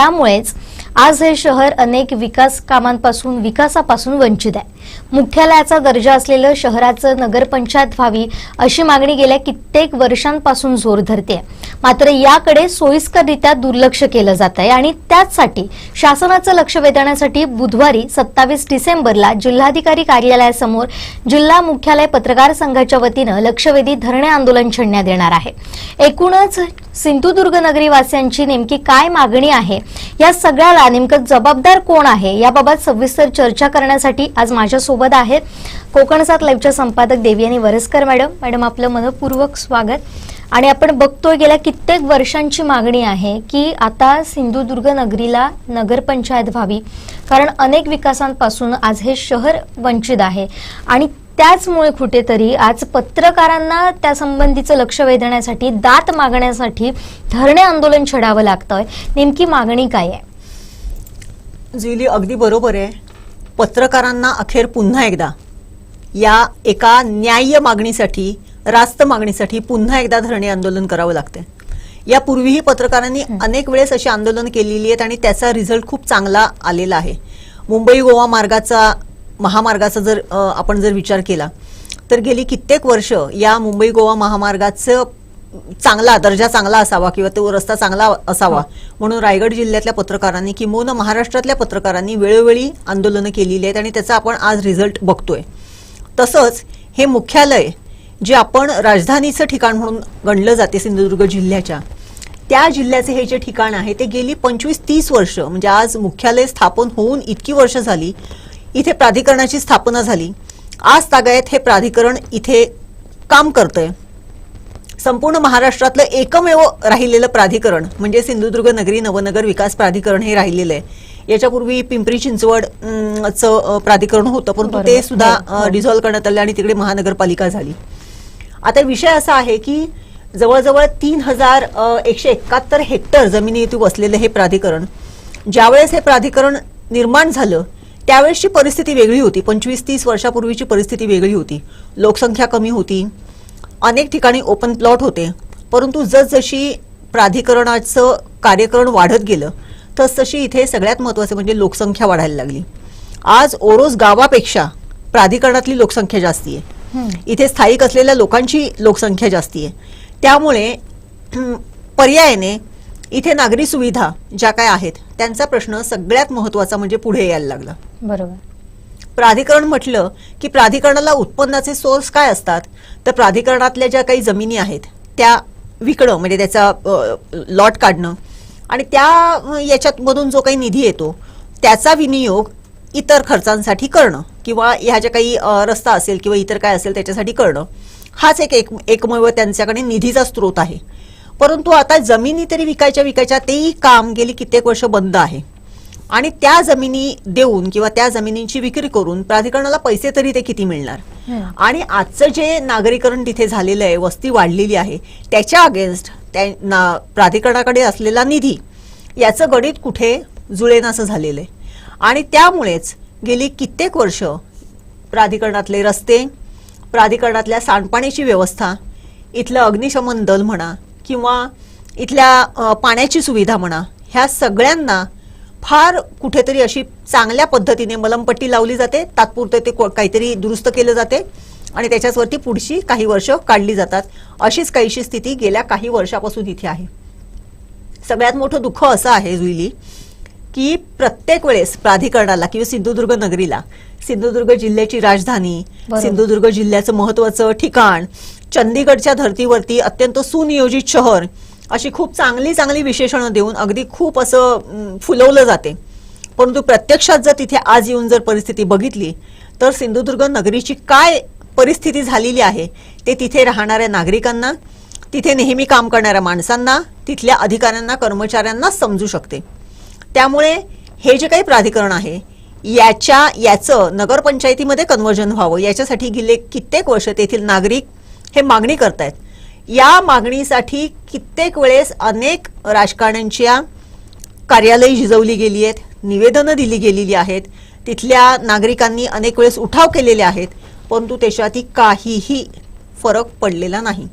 त्यामुळेच आज हे शहर अनेक विकासापासून वंचित आहे। मुख्यालयाचा दर्जा असलेलं शहराचं नगरपंचायत व्हावी अशी मागणी गेल्या कित्येक वर्षांपासून जोर धरते। मात्र याकडे सोयीस्कररित्या दुर्लक्ष केलं जात आहे आणि त्याचसाठी शासनाचं लक्ष वेधण्यासाठी बुधवारी 27 डिसेंबरला जिल्हाधिकारी कार्यालयासमोर जिल्हा मुख्यालय पत्रकार संघाच्या वतीनं लक्षवेधी धरणे आंदोलन छेडण्यात येणार आहे। एकूणच सिंधुदुर्ग नगरीवासियांची नेमकी काय मागणी आहे, या सगळ्याला नेमकं जबाबदार कोण आहे याबाबत सविस्तर चर्चा करण्यासाठी आज माझ्यासोबत आहेत कोकण 7 लाईव्हच्या संपादक देवयानी वरसकर मॅडम आपलं मनपूर्वक स्वागत। आणि आपण बघतोय गेल्या कित्येक वर्षांची मागणी आहे की आता सिंधुदुर्ग नगरीला नगरपंचायत व्हावी, कारण अनेक विकासांपासून आज हे शहर वंचित आहे आणि त्याचमुळे कुठेतरी आज पत्रकारांना त्या संबंधीचं लक्ष वेधण्यासाठी दाद मागण्यासाठी धरणे आंदोलन छेडावं लागतंय। नेमकी मागणी काय आहे? जुली अगदी बरोबर आहे। पत्रकारांना अखेर पुन्हा एकदा या एका न्याय्य मागणीसाठी रास्त मागणीसाठी पुन्हा एकदा धरणे आंदोलन करावं लागते। यापूर्वीही पत्रकारांनी अनेक वेळेस अशी आंदोलन केलेली आहेत आणि त्याचा रिझल्ट खूप चांगला आलेला आहे। मुंबई गोवा महामार्गाचा जर आपण विचार केला तर गेली कित्येक वर्ष या मुंबई गोवा महामार्गाचं दर्जा चांगला असावा किंवा तो रस्ता चांगला असावा म्हणून रायगड जिल्ह्यातल्या पत्रकारांनी किंवा महाराष्ट्रातल्या पत्रकारांनी वेळोवेळी आंदोलनं केलेली आहेत आणि त्याचा आपण आज रिझल्ट बघतोय। तसंच हे मुख्यालय जे आपण राजधानीचं ठिकाण म्हणून गणलं जाते सिंधुदुर्ग जिल्ह्याच्या, त्या जिल्ह्याचे हे जे ठिकाण आहे ते गेली 25-30 वर्ष म्हणजे आज मुख्यालय स्थापन होऊन इतकी वर्ष झाली, इथे प्राधिकरणाची स्थापना झाली, आज तागायत हे प्राधिकरण इथे काम करतंय। संपूर्ण महाराष्ट्रातलं एकमेव राहिलेलं प्राधिकरण म्हणजे सिंधुदुर्ग नगरी नवनगर विकास प्राधिकरण हे राहिलेलं आहे। याच्यापूर्वी पिंपरी चिंचवडचं प्राधिकरण होतं परंतु ते सुद्धा डिझॉल्व्ह करण्यात आले आणि तिकडे महानगरपालिका झाली। आता विषय असा आहे की जवळजवळ 3171 हेक्टर जमिनीत वसलेलं हे प्राधिकरण, ज्यावेळेस हे प्राधिकरण निर्माण झालं त्यावेळेसची परिस्थिती वेगळी होती। 25-30 वर्षापूर्वीची परिस्थिती वेगळी होती। लोकसंख्या कमी होती, अनेक ठिकाणी ओपन प्लॉट होते, परंतु जसजशी प्राधिकरणाचं कार्यकरण वाढत गेलं तसतशी इथे सगळ्यात महत्त्वाचं म्हणजे लोकसंख्या वाढायला लागली। आज ओरोस गावापेक्षा प्राधिकरणातली लोकसंख्या जास्ती आहे, इथे स्थायिक असलेल्या लोकांची लोकसंख्या जास्ती आहे। त्यामुळे पर्यायाने इथे नागरी सुविधा ज्या काय आहेत त्यांचा प्रश्न सगळ्यात महत्त्वाचा म्हणजे पुढे यायला लागला। बरोबर। प्राधिकरण म्हटलं की प्राधिकरणाला उत्पन्नाचे सोर्स काय असतात तर प्राधिकरणातल्या ज्या काही जमिनी आहेत त्या विकणं म्हणजे त्याचा लॉट काढणं आणि त्या याच्यामधून जो काही निधी येतो त्याचा विनियोग इतर खर्चांसाठी करणं किंवा ह्या ज्या काही रस्ता असेल किंवा इतर काय असेल त्याच्यासाठी करणं, हाच एकमेव त्यांच्याकडे निधीचा स्रोत आहे। परंतु आता जमिनी तरी विकायच्या तेही काम गेली कित्येक वर्ष बंद आहे आणि त्या जमिनी देऊन किंवा त्या जमिनींची विक्री करून प्राधिकरणाला पैसे तरी ते किती मिळणार। आणि आजचं जे नागरीकरण तिथे झालेलं आहे, वस्ती वाढलेली आहे, त्याच्या अगेन्स्ट प्राधिकरणाकडे असलेला निधी याचं गणित कुठे जुळेनासं झालेलं आहे आणि त्यामुळेच गेली कित्येक वर्ष प्राधिकरणातले रस्ते, प्राधिकरणातल्या सांडपाण्याची व्यवस्था, इथलं अग्निशमन दल म्हणा किंवा इथल्या पाण्याची सुविधा म्हणा, ह्या सगळ्यांना फार कुठेतरी अशी चांगल्या पद्धतीने मलमपट्टी लावली जाते, तात्पुरते ते काहीतरी दुरुस्त केलं जाते आणि त्याच्यावरती पुढची काही वर्ष काढली जातात। अशीच काहीशी स्थिती गेल्या काही वर्षापासून इथे आहे। सगळ्यात मोठं दुःख असं आहे जुईली की प्रत्येक वेळेस प्राधिकरणाला किंवा सिंधुदुर्ग नगरीला, सिंधुदुर्ग जिल्ह्याची राजधानी, सिंधुदुर्ग जिल्ह्याचं महत्त्वाचं ठिकाण, चंदीगडच्या धर्तीवरती अत्यंत सुनियोजित शहर अशी खूप चांगली विशेषणं देऊन अगदी खूप असं फुलवलं जाते। परंतु प्रत्यक्षात जर तिथे आज येऊन जर परिस्थिती बघितली तर सिंधुदुर्ग नगरीची काय परिस्थिती झालेली आहे ते तिथे राहणाऱ्या नागरिकांना, तिथे नेहमी काम करणाऱ्या माणसांना, तिथल्या अधिकाऱ्यांना, कर्मचाऱ्यांना समजू शकते। त्यामुळे हे जे काही प्राधिकरण आहे याचं नगरपंचायतीमध्ये कन्व्हर्जन व्हावं याच्यासाठी गेले कित्येक वर्ष तेथील नागरिक हे मागणी करतायत। या मागणीसाठी कित्येक वेळेस अनेक राजकारण्यांच्या कार्यालय जिजवली गेली आहेत, निवेदनं दिली गेलेली आहेत, तिथल्या नागरिकांनी अनेक वेळेस उठाव केलेले आहेत, परंतु त्याच्याती काहीही फरक पडलेला नाही।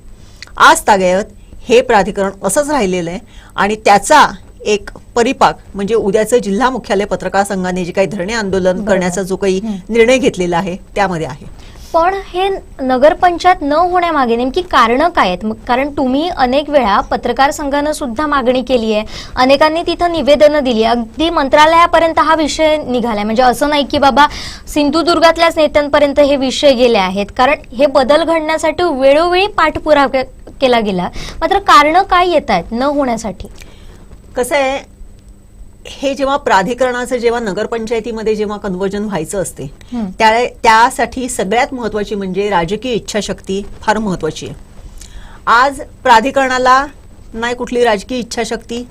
आज तागायत हे प्राधिकरण असंच राहिलेलं आहे आणि त्याचा एक परिपाक म्हणजे उद्याचं जिल्हा मुख्यालय पत्रकार संघाने जे काही धरणे आंदोलन करण्याचा जो काही निर्णय घेतलेला आहे त्यामध्ये आहे. पण हे नगरपंचायत न होण्यामागे नेमकी कारणं काय आहेत? कारण तुम्ही अनेक वेळा पत्रकार संघानं सुद्धा मागणी केली आहे, अनेकांनी तिथं निवेदनं दिली, अगदी मंत्रालयापर्यंत हा विषय निघालाय. म्हणजे असं नाही की बाबा सिंधुदुर्गातल्याच नेत्यांपर्यंत हे विषय गेले आहेत, कारण हे बदल घडण्यासाठी वेळोवेळी पाठपुरावा केला गेला. मात्र कारणं काय येत आहेत न होण्यासाठी? कसं आहे, हे जेव्हा प्राधिकरणाचं जेव्हा नगरपंचायतीमध्ये जेव्हा कन्व्हर्जन व्हायचं असते त्यासाठी सगळ्यात महत्वाची म्हणजे राजकीय इच्छाशक्ती फार महत्वाची आहे. आज प्राधिकरणाला नाही कुठली राजकीय इच्छाशक्ती,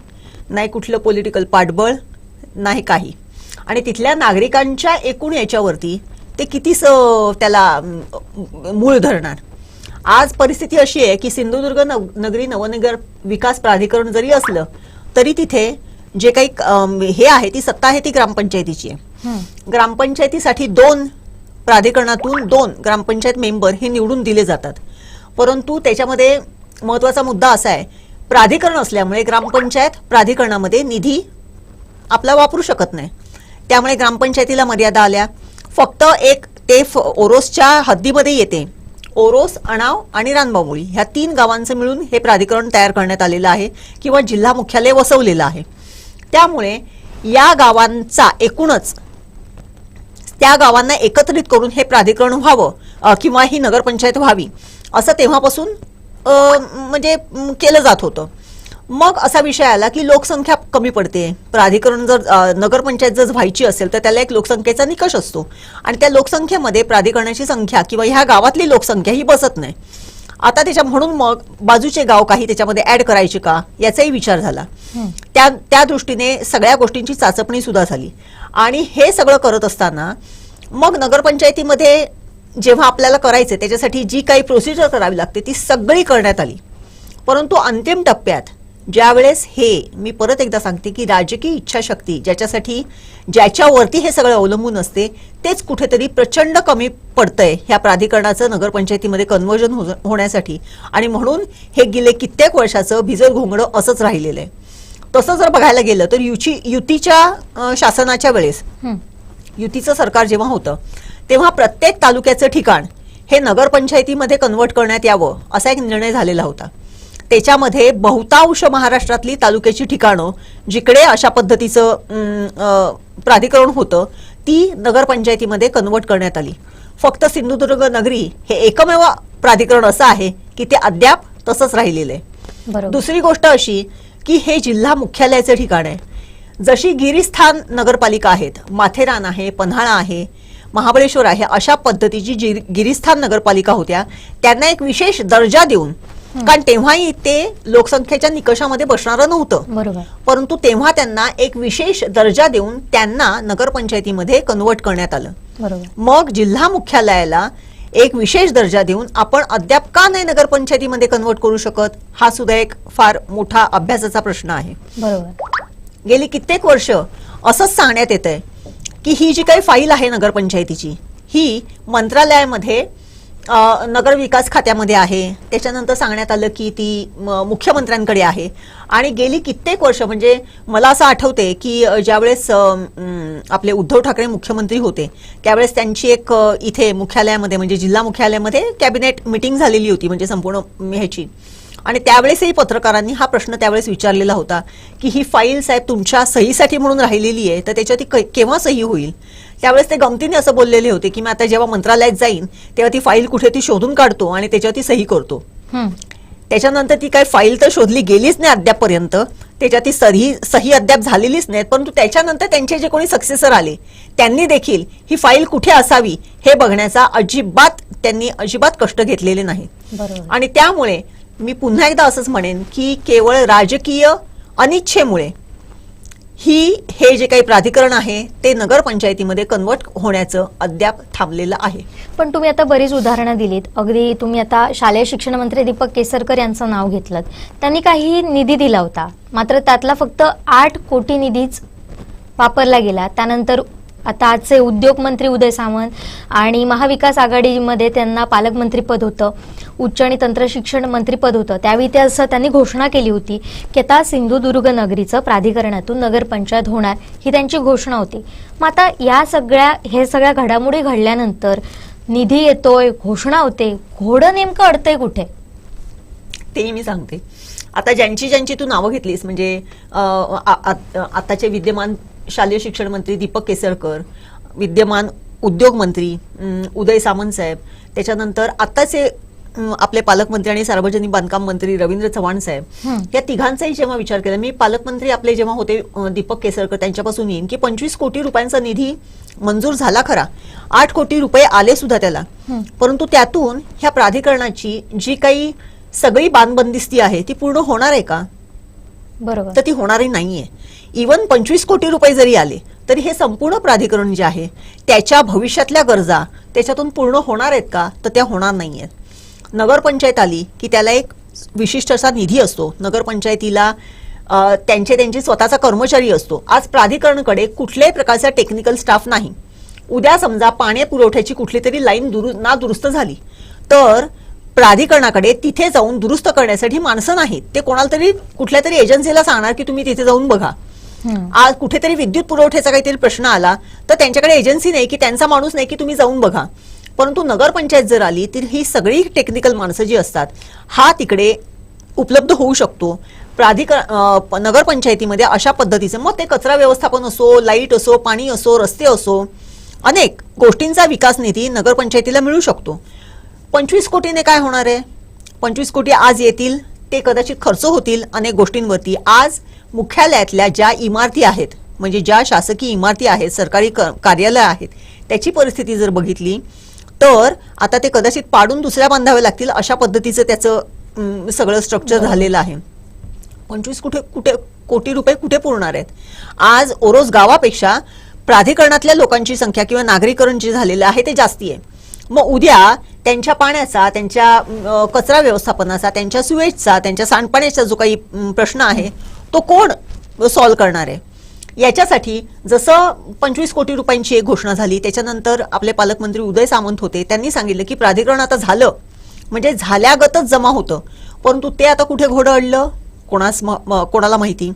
नाही कुठलं पॉलिटिकल पाठबळ, नाही काही. आणि तिथल्या नागरिकांच्या एकूण याच्यावरती ते कितीच त्याला मूळ धरणार. आज परिस्थिती अशी आहे की सिंधुदुर्ग नगरी नवनगर विकास प्राधिकरण जरी असलं तरी तिथे जे काही हे आहे ती सत्ता आहे ती ग्रामपंचायतीची आहे. ग्रामपंचायतीसाठी प्राधिकरणातून 2 ग्रामपंचायत मेंबर हे निवडून दिले जातात. परंतु त्याच्यामध्ये महत्वाचा मुद्दा असा आहे, प्राधिकरण असल्यामुळे ग्रामपंचायत प्राधिकरणामध्ये निधी आपला वापरू शकत नाही. त्यामुळे ग्रामपंचायतीला मर्यादा आल्या. फक्त एक ते ओरोसच्या हद्दीमध्ये येते. ओरोस, अणाव आणि रानबामुळी ह्या 3 गावांचं मिळून हे प्राधिकरण तयार करण्यात आलेलं आहे किंवा जिल्हा मुख्यालय वसवलेलं आहे. त्यामुळे या गावांचा एकूणच त्या गावांना एकत्रित करून हे प्राधिकरण व्हावं किंवा ही नगरपंचायत व्हावी असं तेव्हापासून म्हणजे केलं जात होतं. मग असा विषय आला की लोकसंख्या कमी पडते. प्राधिकरण जर नगरपंचायत जर व्हायची असेल तर त्याला एक लोकसंख्येचा निकष असतो आणि त्या लोकसंख्येमध्ये प्राधिकरणाची संख्या किंवा ह्या गावातली लोकसंख्या ही बसत नाही. आता त्याच्या म्हणून मग बाजूचे गाव काही त्याच्यामध्ये ऍड करायचे का याचाही विचार झाला. त्या दृष्टीने सगळ्या गोष्टींची चाचपणी सुद्धा झाली. आणि हे सगळं करत असताना मग नगरपंचायतीमध्ये जेव्हा आपल्याला करायचं त्याच्यासाठी जी काही प्रोसिजर करावी लागते ती सगळी करण्यात आली. परंतु अंतिम टप्प्यात ज्यावेळेस मी परत एकदा सांगते की राजकीय इच्छाशक्ती ज्याच्यावरती हे सगळं अवलंबून असते तेच कुठेतरी प्रचंड कमी पडतंय ह्या प्राधिकरणाचं नगरपंचायतीमध्ये कन्व्हर्जन होण्यासाठी. आणि म्हणून हे गेले कित्येक वर्षाचं भिजल घोंगडं असंच राहिलेलं आहे. तसं जर बघायला गेलं तर युतीच्या शासनाच्या वेळेस युतीचं सरकार जेव्हा होतं तेव्हा प्रत्येक तालुक्याचं ठिकाण हे नगरपंचायतीमध्ये कन्व्हर्ट करण्यात यावं असा एक निर्णय झालेला होता. त्याच्यामध्ये बहुतांश महाराष्ट्रातली तालुक्याची ठिकाणं जिकडे अशा पद्धतीचं प्राधिकरण होतं ती नगरपंचायतीमध्ये कन्व्हर्ट करण्यात आली. फक्त सिंधुदुर्ग नगरी हे एकमेव प्राधिकरण असं आहे की ते अद्याप तसंच राहिलेलं आहे. दुसरी गोष्ट अशी की हे जिल्हा मुख्यालयाचं ठिकाण आहे. जशी गिरीस्थान नगरपालिका आहेत, माथेरान आहे, पन्हाळा आहे, महाबळेश्वर आहे, अशा पद्धतीची गिरीस्थान नगरपालिका होत्या त्यांना एक विशेष दर्जा देऊन, कारण तेव्हाही ते लोकसंख्येच्या निकषामध्ये बसणारं नव्हतं, परंतु तेव्हा त्यांना एक विशेष दर्जा देऊन त्यांना नगरपंचायतीमध्ये कन्व्हर्ट करण्यात आलं. मग जिल्हा मुख्यालयाला एक विशेष दर्जा देऊन आपण अद्याप का नाही नगरपंचायतीमध्ये कन्व्हर्ट करू शकत हा सुद्धा एक फार मोठा अभ्यासाचा प्रश्न आहे. गेली कित्येक वर्ष असंच सांगण्यात येत आहे की ही जी काही फाईल आहे नगरपंचायतीची ही मंत्रालयामध्ये नगर विकास खात्यामध्ये आहे. त्याच्यानंतर सांगण्यात आलं की ती मुख्यमंत्र्यांकडे आहे. आणि गेली कित्येक वर्ष म्हणजे मला असं आठवते की ज्यावेळेस आपले उद्धव ठाकरे मुख्यमंत्री होते त्यावेळेस त्यांची एक इथे मुख्यालयामध्ये म्हणजे जिल्हा मुख्यालयामध्ये कॅबिनेट मीटिंग झालेली होती म्हणजे संपूर्ण ह्याची. आणि त्यावेळेसही पत्रकारांनी हा प्रश्न त्यावेळेस विचारलेला होता की ही फाईल साहेब तुमच्या सहीसाठी म्हणून राहिलेली आहे तर त्याच्यावरती केव्हा सही होईल. त्यावेळेस ते गमतीने असं बोललेले होते की मी आता जेव्हा मंत्रालयात जाईन तेव्हा ती फाईल कुठे ती शोधून काढतो आणि त्याच्यावरती सही करतो. त्याच्यानंतर ती काही फाईल तर शोधली गेलीच नाही अद्यापपर्यंत, त्याच्यात सही अद्याप झालेलीच नाही. परंतु त्याच्यानंतर त्यांचे जे कोणी सक्सेसर आले त्यांनी देखील ही फाईल कुठे असावी हे बघण्याचा त्यांनी अजिबात कष्ट घेतलेले नाहीत. आणि त्यामुळे मी पुन्हा एकदा असंच म्हणेन की केवळ राजकीय अनिच्छेमुळे हे जे काही प्राधिकरण आहे ते नगरपंचायतीमध्ये कन्व्हर्ट होण्याचं अद्याप थांबलेलं आहे. पण तुम्ही आता बरीच उदाहरणं दिलीत. अगदी तुम्ही आता शालेय शिक्षण मंत्री दीपक केसरकर यांचं नाव घेतलं. त्यांनी काही निधी दिला होता, मात्र त्यातला फक्त 8 कोटी निधीच वापरला गेला. त्यानंतर आता आजचे उद्योग मंत्री उदय सामंत आणि महाविकास आघाडीमध्ये त्यांना पालकमंत्री पद होतं, उच्च आणि तंत्र शिक्षण मंत्री पद होतं. त्यावेळी त्यांनी घोषणा केली होती की आता सिंधुदुर्ग नगरीचं प्राधिकरणातून नगरपंचायत होणार, ही त्यांची घोषणा होती. मग आता हे सगळ्या घडामोडी घडल्यानंतर निधी येतोय, घोषणा होते, घोडं नेमकं अडतंय कुठे ते मी सांगते. आता ज्यांची तू नावं घेतलीस म्हणजे आताचे विद्यमान शालेय शिक्षण मंत्री दीपक केसरकर, विद्यमान उद्योग मंत्री उदय सामंत साहेब, त्याच्यानंतर आताचे आपले पालकमंत्री आणि सार्वजनिक बांधकाम मंत्री रवींद्र चव्हाण साहेब, या तिघांचाही जेव्हा विचार केला मी, पालकमंत्री आपले जेव्हा होते दीपक केसरकर, त्यांच्यापासून येईन की 25 कोटी रुपयांचा निधी मंजूर झाला खरा, 8 कोटी रुपये आले सुद्धा त्याला, परंतु त्यातून ह्या प्राधिकरणाची जी काही सगळी बांधबंदिस्ती आहे ती पूर्ण होणार आहे का? बरोबर, तर ती होणारही नाहीये. इव्हन 25 कोटी रुपये जरी आले तरी हे संपूर्ण प्राधिकरण जे आहे त्याच्या भविष्यातल्या गरजा त्याच्यातून पूर्ण होणार आहेत का? तर त्या होणार नाहीयेत. नगरपंचायत आली की त्याला एक विशिष्ट असा निधी असतो, नगरपंचायतीला त्यांचे स्वतःचा कर्मचारी असतो. आज प्राधिकरणाकडे कुठल्याही प्रकारचा टेक्निकल स्टाफ नाही. उद्या समजा पाणी पुरवठ्याची कुठली तरी लाईन दुरुस्त झाली तर प्राधिकरणाकडे तिथे जाऊन दुरुस्त करण्यासाठी माणसं नाहीत. ते कोणाला तरी कुठल्या तरी एजन्सीला सांगणार की तुम्ही तिथे जाऊन बघा. आज कुठेतरी विद्युत पुरवठ्याचा काहीतरी प्रश्न आला तर त्यांच्याकडे एजन्सी नाही की त्यांचा माणूस नाही की तुम्ही जाऊन बघा. परंतु नगरपंचायत जर आली तर ही सगळी टेक्निकल माणसं जी असतात हा तिकडे उपलब्ध होऊ शकतो. नगरपंचायतीमध्ये अशा पद्धतीचं मग ते कचरा व्यवस्थापन असो, लाईट असो, पाणी असो, रस्ते असो, अनेक गोष्टींचा विकास निधी नगरपंचायतीला मिळू शकतो. 25 कोटीने काय होणार आहे? 25 कोटी आज येतील, ते कदाचित खर्च होतील अनेक गोष्टींवरती. आज मुख्यालयातल्या ज्या इमारती आहेत म्हणजे ज्या शासकीय इमारती आहेत, सरकारी कार्यालय आहेत, त्याची परिस्थिती जर बघितली तर आता ते कदाचित पाडून दुसऱ्या बांधावे लागतील अशा पद्धतीचं त्याचं सगळं स्ट्रक्चर झालेलं आहे. 25 कोटी रुपये कुठे पुरणार आहेत? आज ओरोस गावापेक्षा प्राधिकरणातल्या लोकांची संख्या किंवा नागरीकरण जे झालेलं आहे ते जास्ती आहे. मग उद्या त्यांच्या पाण्याचा, त्यांच्या कचरा व्यवस्थापनाचा, त्यांच्या सुवेजचा, त्यांच्या सांडपाण्याचा जो काही प्रश्न आहे तो कोण सॉल्व्ह करणार आहे? याच्यासाठी जसं 25 कोटी रुपयांची एक घोषणा झाली, त्याच्यानंतर आपले पालकमंत्री उदय सामंत होते, त्यांनी सांगितलं की प्राधिकरण आता झालं म्हणजे झाल्यागतच जमा होतं, परंतु ते आता कुठे घोडं अडलं कोणाला माहिती.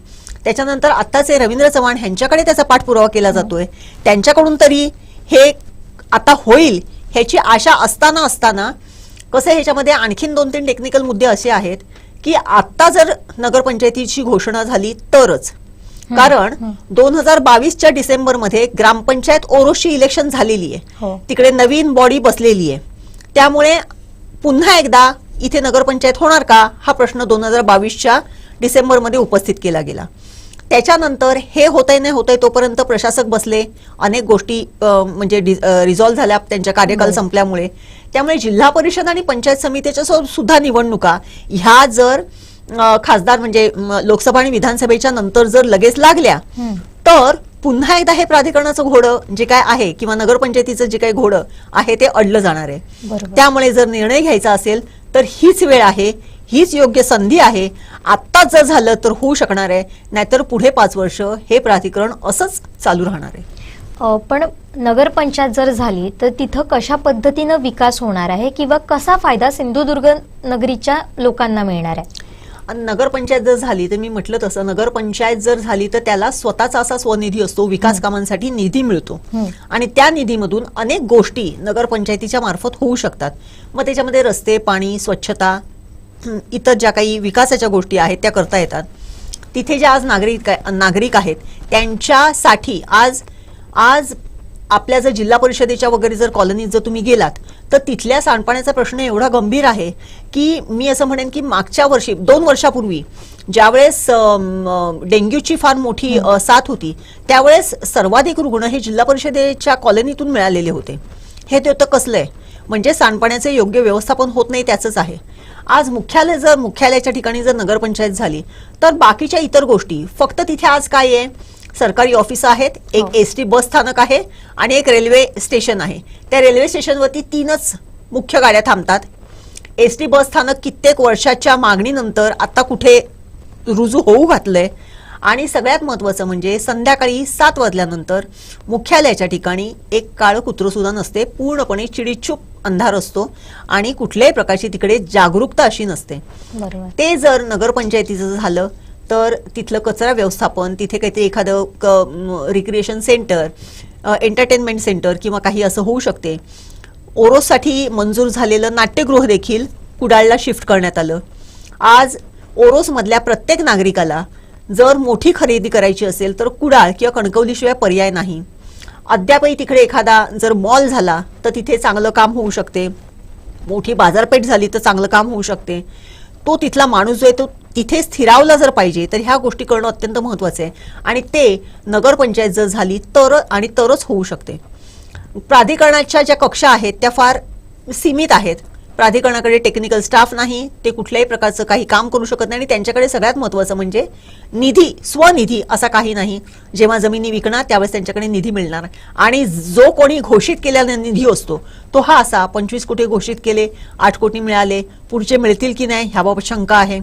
त्याच्यानंतर आत्ताचे रवींद्र चव्हाण यांच्याकडे त्याचा पाठपुरावा केला जातोय, त्यांच्याकडून तरी हे आता होईल ह्याची आशा असताना कसं ह्याच्यामध्ये आणखीन 2-3 टेक्निकल मुद्दे असे आहेत की आता जर नगरपंचायतीची घोषणा झाली तरच, कारण 2022च्या डिसेंबरमध्ये ग्रामपंचायत ओरोसची इलेक्शन झालेली आहे, तिकडे नवीन बॉडी बसलेली आहे, त्यामुळे पुन्हा एकदा इथे नगरपंचायत होणार का हा प्रश्न 2022च्या डिसेंबरमध्ये उपस्थित केला गेला. त्याच्यानंतर हे होतंय नाही होतंय तोपर्यंत प्रशासक बसले, अनेक गोष्टी म्हणजे रिझॉल्व्ह झाल्या त्यांच्या कार्यकाल संपल्यामुळे. त्यामुळे जिल्हा परिषद आणि पंचायत समितीच्या सुद्धा निवडणुका ह्या जर खासदार म्हणजे लोकसभा आणि विधानसभेच्या नंतर जर लगेच लागल्या तर पुन्हा एकदा हे प्राधिकरणाचं घोडं जे काय आहे किंवा नगरपंचायतीचं जे काही घोडं आहे ते अडलं जाणार आहे. त्यामुळे जर निर्णय घ्यायचा असेल तर हीच वेळ आहे, हीच योग्य संधी आहे. आत्ता जर झालं तर होऊ शकणार आहे, नाहीतर पुढे 5 वर्ष हे प्राधिकरण असंच चालू राहणार आहे. पण नगरपंचायत जर झाली तर तिथं कशा पद्धतीनं विकास होणार आहे किंवा कसा फायदा सिंधुदुर्ग नगरीच्या लोकांना मिळणार आहे? नगरपंचायत जर झाली तर मी म्हटलं तसं नगरपंचायत जर झाली तर त्याला स्वतःचा असा स्वनिधी असतो, विकास कामांसाठी निधी मिळतो आणि त्या निधीमधून अनेक गोष्टी नगरपंचायतीच्या मार्फत होऊ शकतात. मग त्याच्यामध्ये रस्ते, पाणी, स्वच्छता, इतर ज्या काही विकासाच्या गोष्टी आहेत त्या करता येतात. तिथे जे आज नागरिक आहेत त्यांच्यासाठी आज आपल्या जर जिल्हा परिषदेच्या वगैरे जर कॉलनीत जर तुम्ही गेलात तर तिथल्या सांडपाण्याचा प्रश्न एवढा गंभीर आहे की मी असं म्हणेन की मागच्या वर्षी 2 वर्षापूर्वी ज्यावेळेस डेंग्यूची फार मोठी साथ होती त्यावेळेस सर्वाधिक रुग्ण हे जिल्हा परिषदेच्या कॉलनीतून मिळालेले होते. हे ते होतं कसलंय म्हणजे सांडपाण्याचे योग्य व्यवस्थापन होत नाही त्याचंच आहे. आज मुख्यालयाच्या ठिकाणी जर नगरपंचायत झाली तर बाकीच्या इतर गोष्टी फक्त तिथे आज काय आहे, सरकारी ऑफिस आहेत, एक एसटी बस स्थानक आहे आणि एक रेल्वे स्टेशन आहे. त्या रेल्वे स्टेशनवरती 3च मुख्य गाड्या थांबतात. एसटी बस स्थानक कित्येक वर्षाच्या मागणीनंतर आता कुठे रुजू होऊ घातलंय आणि सगळ्यात महत्त्वाचं म्हणजे संध्याकाळी 7 वाजल्यानंतर मुख्यालयाच्या ठिकाणी एक काळं कुत्रं सुद्धा नसते, पूर्णपणे चिडीचूप अंधार असतो आणि कुठल्याही प्रकारची तिकडे जागरूकता अशी नसते. बरोबर. ते जर नगरपंचायतीचं झालं तर तिथलं कचरा व्यवस्थापन, तिथे काहीतरी एखादं रिक्रिएशन सेंटर, एंटरटेनमेंट सेंटर किंवा काही असं होऊ शकते. ओरोससाठी मंजूर झालेलं नाट्यगृह देखील कुडाळला शिफ्ट करण्यात आलं. आज ओरोसमधल्या प्रत्येक नागरिकाला जर मोठी खरेदी करायची असेल तर कुडाळ किंवा कणकवलीशिवाय पर्याय नाही. अद्यापही तिकडे एखादा जर मॉल झाला तर तिथे चांगलं काम होऊ शकते, मोठी बाजारपेठ झाली तर चांगलं काम होऊ शकते. तो तिथला माणूस जो आहे तो तिथे स्थिरावला जर पाहिजे तर ह्या गोष्टी करणं अत्यंत महत्त्वाचं आहे आणि ते नगरपंचायत जर झाली तरच होऊ शकते. प्राधिकरणाच्या ज्या कक्षा आहेत त्या फार सीमित आहेत. प्राधिकरणाकडे टेक्निकल स्टाफ नाही, ते कुठल्याही प्रकारचं काही काम करू शकत नाही आणि त्यांच्याकडे सगळ्यात महत्त्वाचं म्हणजे निधी, स्वनिधी असा काही नाही. जेव्हा जमिनी विकणार त्यावेळेस त्यांच्याकडे निधी मिळणार आणि जो कोणी घोषित केलेला निधी असतो तो हा असा 25 कोटी घोषित केले, 8 कोटी मिळाले, पुढचे मिळतील की नाही ह्याबाबत शंका आहे.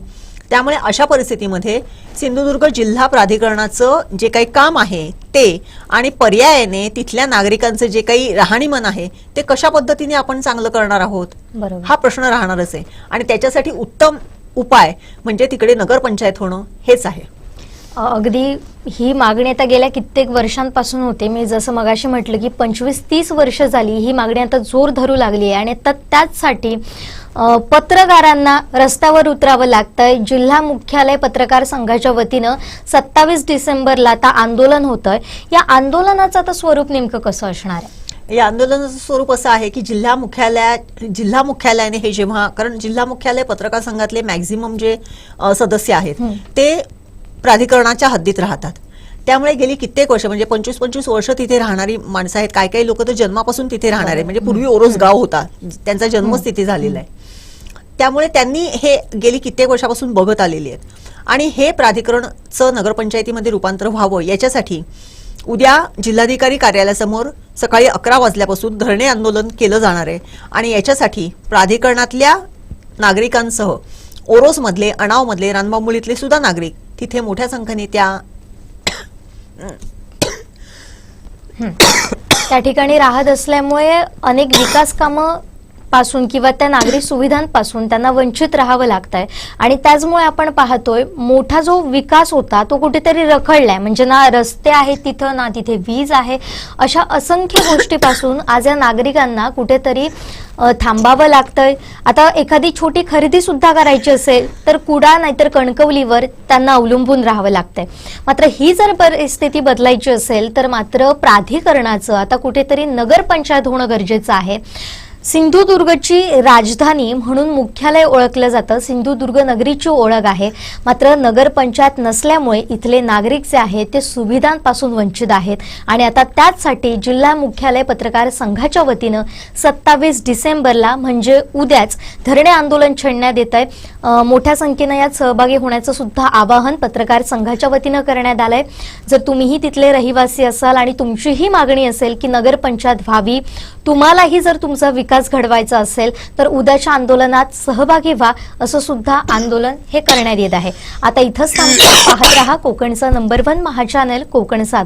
त्यामुळे अशा परिस्थितीमध्ये सिंधुदुर्ग जिल्हा प्राधिकरणाचं जे काही काम आहे ते आणि पर्यायाने तिथल्या नागरिकांचं जे काही राहणीमान आहे ते कशा पद्धतीने आपण चांगलं करणार आहोत बरोबर. हा प्रश्न राहणारच आहे आणि त्याच्यासाठी उत्तम उपाय म्हणजे तिकडे नगरपंचायत होणं हेच आहे. अगदी ही मागणी आता गेल्या कित्येक वर्षांपासून होते. मी जसं मगाशी म्हटलं की 25-30 वर्ष झाली ही मागणी आता जोर धरू लागली आहे आणि आता त्याचसाठी पत्रकारांना रस्त्यावर उतरावं लागतंय. जिल्हा मुख्यालय पत्रकार संघाच्या वतीनं 27 डिसेंबरला आता आंदोलन होतंय. या आंदोलनाचं आता स्वरूप नेमकं कसं असणार आहे? या आंदोलनाचं स्वरूप असं आहे की जिल्हा मुख्यालयाने हे जेव्हा, कारण जिल्हा मुख्यालय पत्रकार संघातले मॅक्झिमम जे सदस्य आहेत ते प्राधिकरणाच्या हद्दीत राहतात. त्यामुळे गेली कित्येक वर्ष म्हणजे 25-25 वर्ष तिथे राहणारी माणसं आहेत. काही लोक तर जन्मापासून तिथे राहणार आहेत, म्हणजे पूर्वी ओरोस गाव होता, त्यांचा जन्मच तिथे झालेला आहे. त्यामुळे त्यांनी हे गेली कित्येक वर्षापासून बघत आलेली आहेत आणि हे प्राधिकरणचं नगरपंचायतीमध्ये रूपांतर व्हावं याच्यासाठी उद्या जिल्हाधिकारी कार्यालयासमोर सकाळी 11 वाजल्यापासून धरणे आंदोलन केलं जाणार आहे आणि याच्यासाठी प्राधिकरणातल्या नागरिकांसह ओरोसमधले, अणावमधले, रानबांबुळीतले सुद्धा नागरिक तिथे मोठ्या संख्येने त्या ठिकाणी राहत असल्यामुळे अनेक विकास कामं पासून किंवा त्या नागरिक सुविधांपासून त्यांना वंचित राहावं लागतंय आणि त्याचमुळे आपण पाहतोय मोठा जो विकास होता तो कुठेतरी रखडलाय. म्हणजे ना रस्ते आहेत तिथं, ना तिथे वीज आहे, अशा असंख्य गोष्टीपासून आज या नागरिकांना कुठेतरी थांबावं लागतंय. आता एखादी छोटी खरेदी सुद्धा करायची असेल तर कुडाळ नाहीतर कणकवलीवर त्यांना अवलंबून राहावं लागतंय. मात्र ही जर परिस्थिती बदलायची असेल तर मात्र प्राधिकरणाचं आता कुठेतरी नगरपंचायत होणं गरजेचं आहे. सिंधुदुर्गची राजधानी म्हणून मुख्यालय ओळखलं जातं, सिंधुदुर्ग नगरीची ओळख आहे. मात्र नगरपंचायत नसल्यामुळे इथले नागरिक जे आहेत ते सुविधांपासून वंचित आहेत आणि आता त्याचसाठी जिल्हा मुख्यालय पत्रकार संघाच्या वतीनं 27 डिसेंबरला म्हणजे उद्याच धरणे आंदोलन छेडण्यात येत आहे. मोठ्या संख्येनं यात सहभागी होण्याचं सुद्धा आवाहन पत्रकार संघाच्या वतीनं करण्यात आलंय. जर तुम्हीही तिथले रहिवासी असाल आणि तुमचीही मागणी असेल की नगरपंचायत व्हावी, तुम्हालाही जर तुमचा विकास घडवायचा असेल तर उद्याच्या आंदोलनात सहभागी व्हा, असं सुद्धा आंदोलन हे करण्यात येत आहे. आता इथंच थांबतो. पाहत रहा कोकणचा नंबर 1 महाचॅनल कोकण साधला.